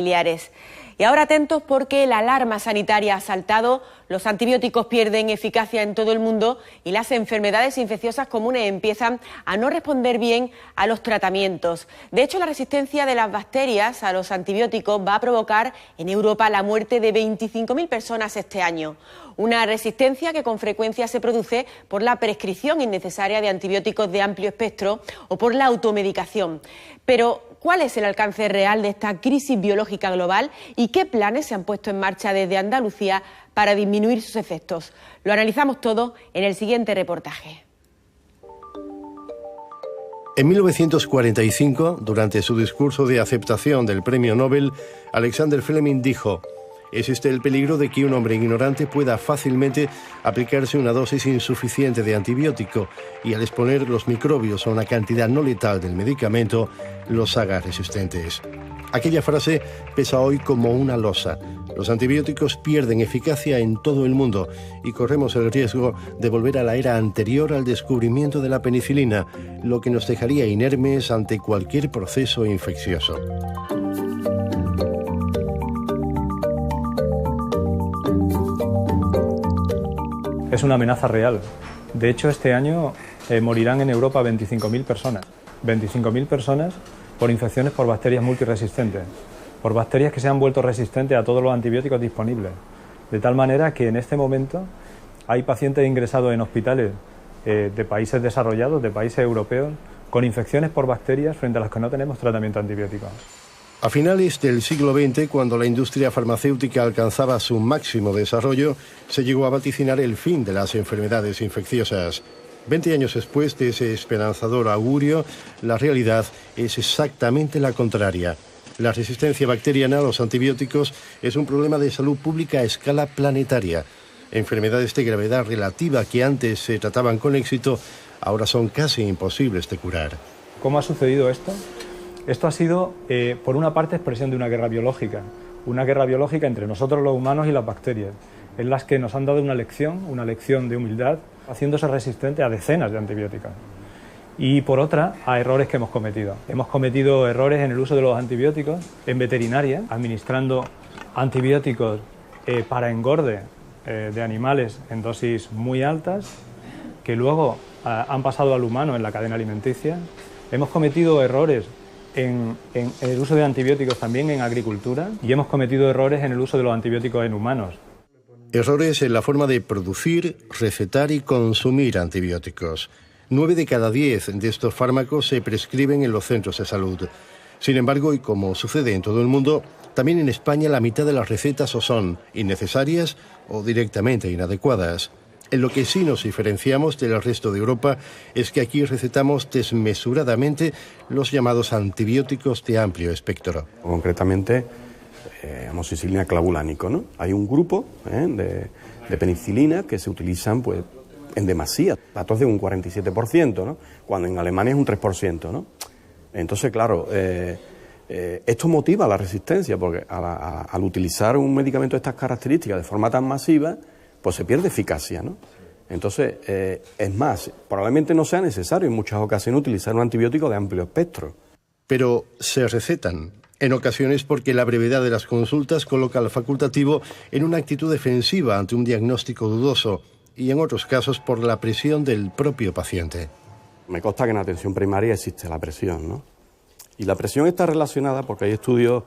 familiares. Y ahora atentos porque la alarma sanitaria ha saltado, los antibióticos pierden eficacia en todo el mundo y las enfermedades infecciosas comunes empiezan a no responder bien a los tratamientos. De hecho, la resistencia de las bacterias a los antibióticos va a provocar en Europa la muerte de 25.000 personas este año. Una resistencia que con frecuencia se produce por la prescripción innecesaria de antibióticos de amplio espectro o por la automedicación. Pero, ¿cuál es el alcance real de esta crisis biológica global y qué planes se han puesto en marcha desde Andalucía para disminuir sus efectos? Lo analizamos todo en el siguiente reportaje. En 1945, durante su discurso de aceptación del premio Nobel, Alexander Fleming dijo: existe el peligro de que un hombre ignorante pueda fácilmente aplicarse una dosis insuficiente de antibiótico y al exponer los microbios a una cantidad no letal del medicamento, los haga resistentes. Aquella frase pesa hoy como una losa. Los antibióticos pierden eficacia en todo el mundo y corremos el riesgo de volver a la era anterior al descubrimiento de la penicilina, lo que nos dejaría inermes ante cualquier proceso infeccioso. Es una amenaza real. De hecho, este año morirán en Europa 25.000 personas. 25.000 personas por infecciones por bacterias multiresistentes, por bacterias que se han vuelto resistentes a todos los antibióticos disponibles. De tal manera que en este momento hay pacientes ingresados en hospitales de países desarrollados, de países europeos, con infecciones por bacterias frente a las que no tenemos tratamiento antibiótico. A finales del siglo XX, cuando la industria farmacéutica alcanzaba su máximo desarrollo, se llegó a vaticinar el fin de las enfermedades infecciosas. 20 años después de ese esperanzador augurio, la realidad es exactamente la contraria. La resistencia bacteriana a los antibióticos es un problema de salud pública a escala planetaria. Enfermedades de gravedad relativa que antes se trataban con éxito, ahora son casi imposibles de curar. ¿Cómo ha sucedido esto? Esto ha sido, por una parte, expresión de una guerra biológica entre nosotros los humanos y las bacterias, en las que nos han dado una lección de humildad, haciéndose resistente a decenas de antibióticos. Y por otra, a errores que hemos cometido. Hemos cometido errores en el uso de los antibióticos en veterinaria, administrando antibióticos para engorde de animales en dosis muy altas, que luego han pasado al humano en la cadena alimenticia. Hemos cometido errores en el uso de antibióticos también en agricultura y hemos cometido errores en el uso de los antibióticos en humanos. Errores en la forma de producir, recetar y consumir antibióticos. 9 de cada 10 de estos fármacos se prescriben en los centros de salud. Sin embargo, y como sucede en todo el mundo, también en España la mitad de las recetas o son innecesarias o directamente inadecuadas. En lo que sí nos diferenciamos del resto de Europa es que aquí recetamos desmesuradamente los llamados antibióticos de amplio espectro. Concretamente, amoxicilina clavulánico, ¿no? Hay un grupo de penicilina que se utilizan pues, en demasía, datos de un 47%, ¿no? Cuando en Alemania es un 3%, ¿no? Entonces, claro, esto motiva la resistencia, porque al utilizar un medicamento de estas características de forma tan masiva, pues se pierde eficacia, ¿no? Entonces, es más, probablemente no sea necesario en muchas ocasiones utilizar un antibiótico de amplio espectro. Pero se recetan, en ocasiones porque la brevedad de las consultas coloca al facultativo en una actitud defensiva ante un diagnóstico dudoso y en otros casos por la presión del propio paciente. Me consta que en atención primaria existe la presión, ¿no? Y la presión está relacionada porque hay estudios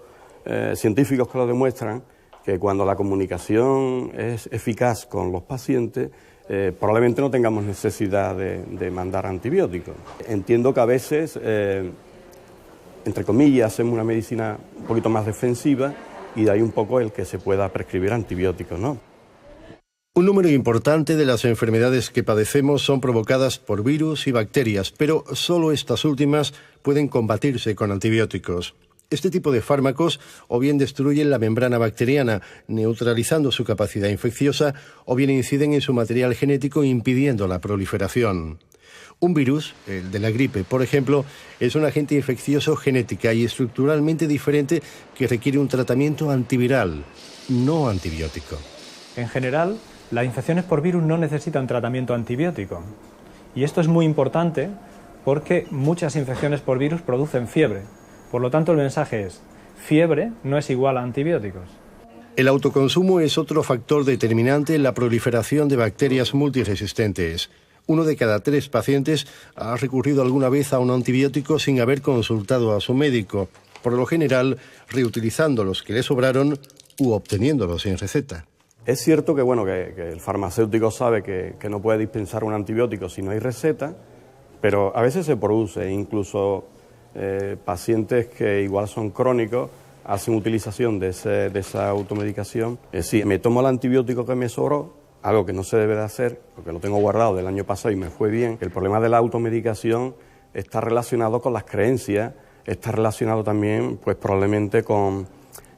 científicos que lo demuestran, que cuando la comunicación es eficaz con los pacientes, probablemente no tengamos necesidad de mandar antibióticos. Entiendo que a veces, entre comillas, hacemos una medicina un poquito más defensiva y de ahí un poco el que se pueda prescribir antibióticos, ¿no? Un número importante de las enfermedades que padecemos son provocadas por virus y bacterias, pero solo estas últimas pueden combatirse con antibióticos. Este tipo de fármacos o bien destruyen la membrana bacteriana, neutralizando su capacidad infecciosa, o bien inciden en su material genético, impidiendo la proliferación. Un virus, el de la gripe, por ejemplo, es un agente infeccioso genética y estructuralmente diferente que requiere un tratamiento antiviral, no antibiótico. En general, las infecciones por virus no necesitan tratamiento antibiótico. Y esto es muy importante porque muchas infecciones por virus producen fiebre. Por lo tanto, el mensaje es: fiebre no es igual a antibióticos. El autoconsumo es otro factor determinante en la proliferación de bacterias multiresistentes. 1 de cada 3 pacientes ha recurrido alguna vez a un antibiótico sin haber consultado a su médico, por lo general reutilizando los que le sobraron u obteniéndolos sin receta. Es cierto que, que el farmacéutico sabe que no puede dispensar un antibiótico si no hay receta, pero a veces se produce, incluso pacientes que igual son crónicos, hacen utilización de esa automedicación. Si me tomo el antibiótico que me sobró, algo que no se debe de hacer, porque lo tengo guardado del año pasado y me fue bien. El problema de la automedicación está relacionado con las creencias, está relacionado también, pues probablemente con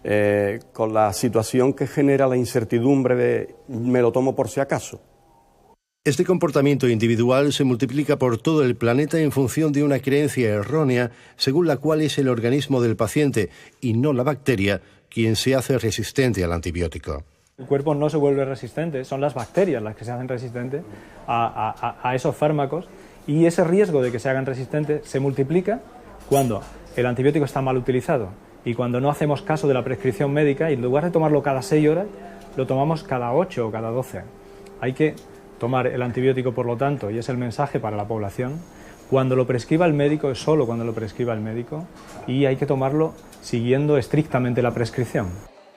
la situación que genera la incertidumbre de me lo tomo por si acaso. Este comportamiento individual se multiplica por todo el planeta en función de una creencia errónea según la cual es el organismo del paciente y no la bacteria quien se hace resistente al antibiótico. El cuerpo no se vuelve resistente, son las bacterias las que se hacen resistentes a esos fármacos, y ese riesgo de que se hagan resistentes se multiplica cuando el antibiótico está mal utilizado y cuando no hacemos caso de la prescripción médica y en lugar de tomarlo cada 6 horas, lo tomamos cada 8 o cada 12. Hay que tomar el antibiótico, por lo tanto, y es el mensaje para la población, cuando lo prescriba el médico, es solo cuando lo prescriba el médico, y hay que tomarlo siguiendo estrictamente la prescripción.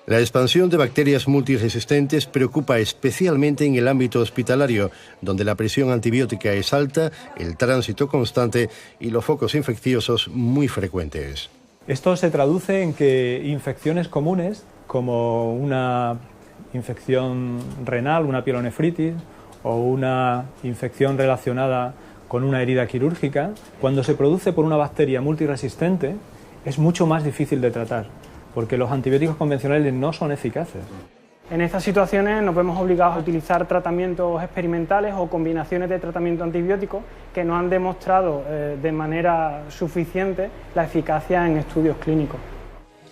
La expansión de bacterias multiresistentes preocupa especialmente en el ámbito hospitalario, donde la presión antibiótica es alta, el tránsito constante y los focos infecciosos muy frecuentes. Esto se traduce en que infecciones comunes, como una infección renal, una pielonefritis, o una infección relacionada con una herida quirúrgica, cuando se produce por una bacteria multiresistente, es mucho más difícil de tratar, porque los antibióticos convencionales no son eficaces. En estas situaciones nos vemos obligados a utilizar tratamientos experimentales o combinaciones de tratamiento antibiótico que no han demostrado de manera suficiente la eficacia en estudios clínicos.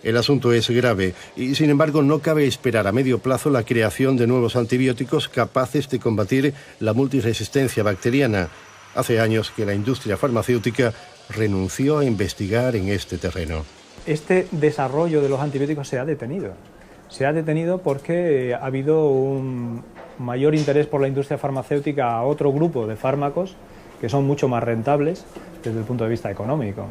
El asunto es grave y, sin embargo, no cabe esperar a medio plazo la creación de nuevos antibióticos capaces de combatir la multiresistencia bacteriana. Hace años que la industria farmacéutica renunció a investigar en este terreno. Este desarrollo de los antibióticos se ha detenido. Se ha detenido porque ha habido un mayor interés por la industria farmacéutica a otro grupo de fármacos que son mucho más rentables desde el punto de vista económico.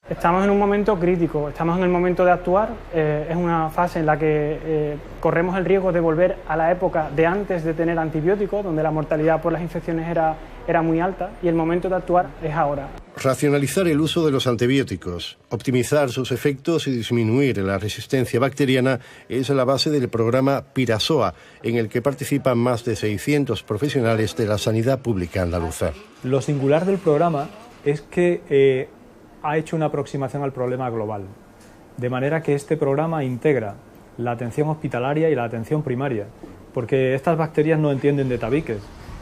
Estamos en un momento crítico, estamos en el momento de actuar, es una fase en la que corremos el riesgo de volver a la época de antes de tener antibióticos, donde la mortalidad por las infecciones era muy alta, y el momento de actuar es ahora. Racionalizar el uso de los antibióticos, optimizar sus efectos y disminuir la resistencia bacteriana es la base del programa Pirasoa, en el que participan más de 600 profesionales de la sanidad pública andaluza. Lo singular del programa es que ha hecho una aproximación al problema global, de manera que este programa integra la atención hospitalaria y la atención primaria, porque estas bacterias no entienden de tabiques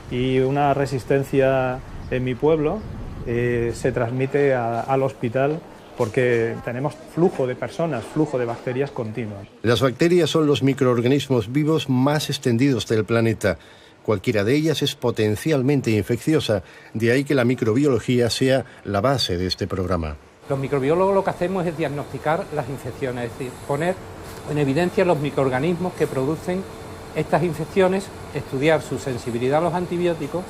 y una resistencia en mi pueblo se transmite al hospital porque tenemos flujo de personas, flujo de bacterias continuos. Las bacterias son los microorganismos vivos más extendidos del planeta. Cualquiera de ellas es potencialmente infecciosa, de ahí que la microbiología sea la base de este programa. Los microbiólogos lo que hacemos es diagnosticar las infecciones, es decir, poner en evidencia los microorganismos que producen estas infecciones, estudiar su sensibilidad a los antibióticos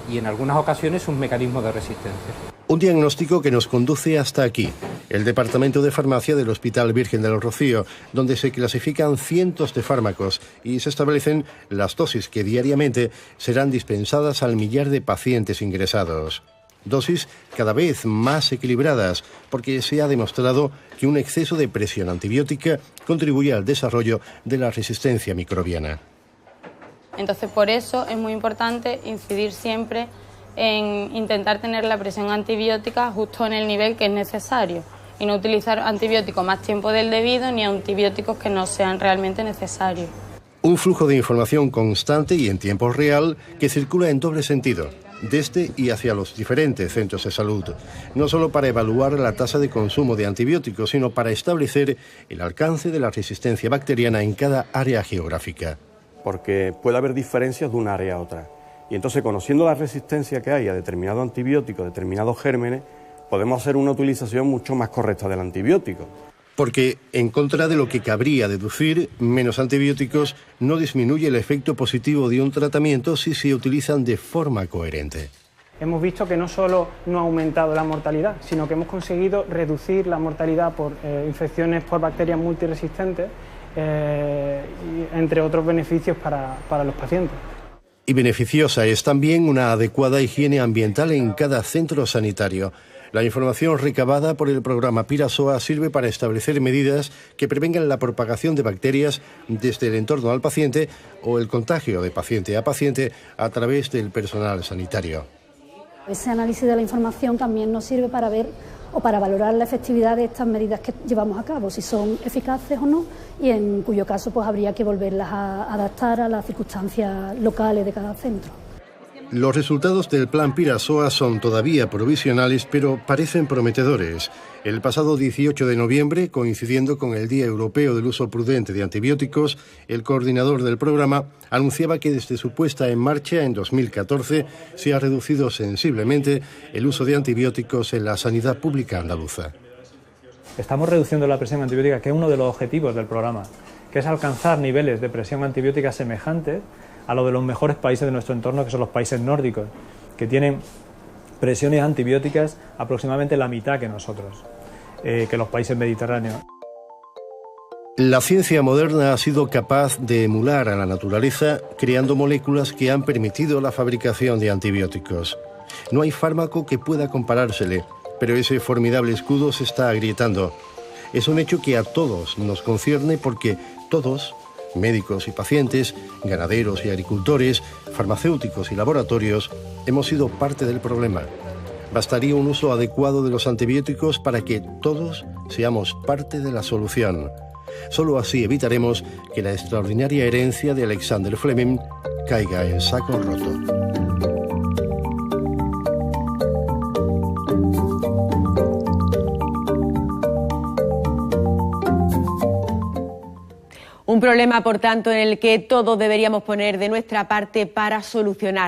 y en algunas ocasiones sus mecanismos de resistencia. Un diagnóstico que nos conduce hasta aquí, el Departamento de Farmacia del Hospital Virgen del Rocío, donde se clasifican cientos de fármacos y se establecen las dosis que diariamente serán dispensadas al millar de pacientes ingresados. Dosis cada vez más equilibradas, porque se ha demostrado que un exceso de presión antibiótica contribuye al desarrollo de la resistencia microbiana. Entonces, por eso es muy importante incidir siempre en intentar tener la presión antibiótica justo en el nivel que es necesario y no utilizar antibióticos más tiempo del debido ni antibióticos que no sean realmente necesarios. Un flujo de información constante y en tiempo real que circula en doble sentido, desde y hacia los diferentes centros de salud, no solo para evaluar la tasa de consumo de antibióticos, sino para establecer el alcance de la resistencia bacteriana en cada área geográfica. Porque puede haber diferencias de un área a otra. Y entonces, conociendo la resistencia que hay a determinado antibiótico, determinados gérmenes, podemos hacer una utilización mucho más correcta del antibiótico. Porque, en contra de lo que cabría deducir, menos antibióticos no disminuye el efecto positivo de un tratamiento si se utilizan de forma coherente. Hemos visto que no solo no ha aumentado la mortalidad, sino que hemos conseguido reducir la mortalidad por infecciones por bacterias multiresistentes, entre otros beneficios para los pacientes. Y beneficiosa es también una adecuada higiene ambiental en cada centro sanitario. La información recabada por el programa Pirasoa sirve para establecer medidas que prevengan la propagación de bacterias desde el entorno al paciente o el contagio de paciente a paciente a través del personal sanitario. Ese análisis de la información también nos sirve para ver o para valorar la efectividad de estas medidas que llevamos a cabo, si son eficaces o no, y en cuyo caso pues habría que volverlas a adaptar a las circunstancias locales de cada centro. Los resultados del plan Pirasoa son todavía provisionales, pero parecen prometedores. El pasado 18 de noviembre, coincidiendo con el Día Europeo del Uso Prudente de Antibióticos, el coordinador del programa anunciaba que desde su puesta en marcha en 2014 se ha reducido sensiblemente el uso de antibióticos en la sanidad pública andaluza. Estamos reduciendo la presión antibiótica, que es uno de los objetivos del programa, que es alcanzar niveles de presión antibiótica semejantes a lo de los mejores países de nuestro entorno, que son los países nórdicos, que tienen presiones antibióticas aproximadamente la mitad que nosotros, que los países mediterráneos. La ciencia moderna ha sido capaz de emular a la naturaleza creando moléculas que han permitido la fabricación de antibióticos. No hay fármaco que pueda comparársele, pero ese formidable escudo se está agrietando. Es un hecho que a todos nos concierne porque todos, médicos y pacientes, ganaderos y agricultores, farmacéuticos y laboratorios, hemos sido parte del problema. Bastaría un uso adecuado de los antibióticos para que todos seamos parte de la solución. Solo así evitaremos que la extraordinaria herencia de Alexander Fleming caiga en saco roto. Un problema, por tanto, en el que todos deberíamos poner de nuestra parte para solucionar.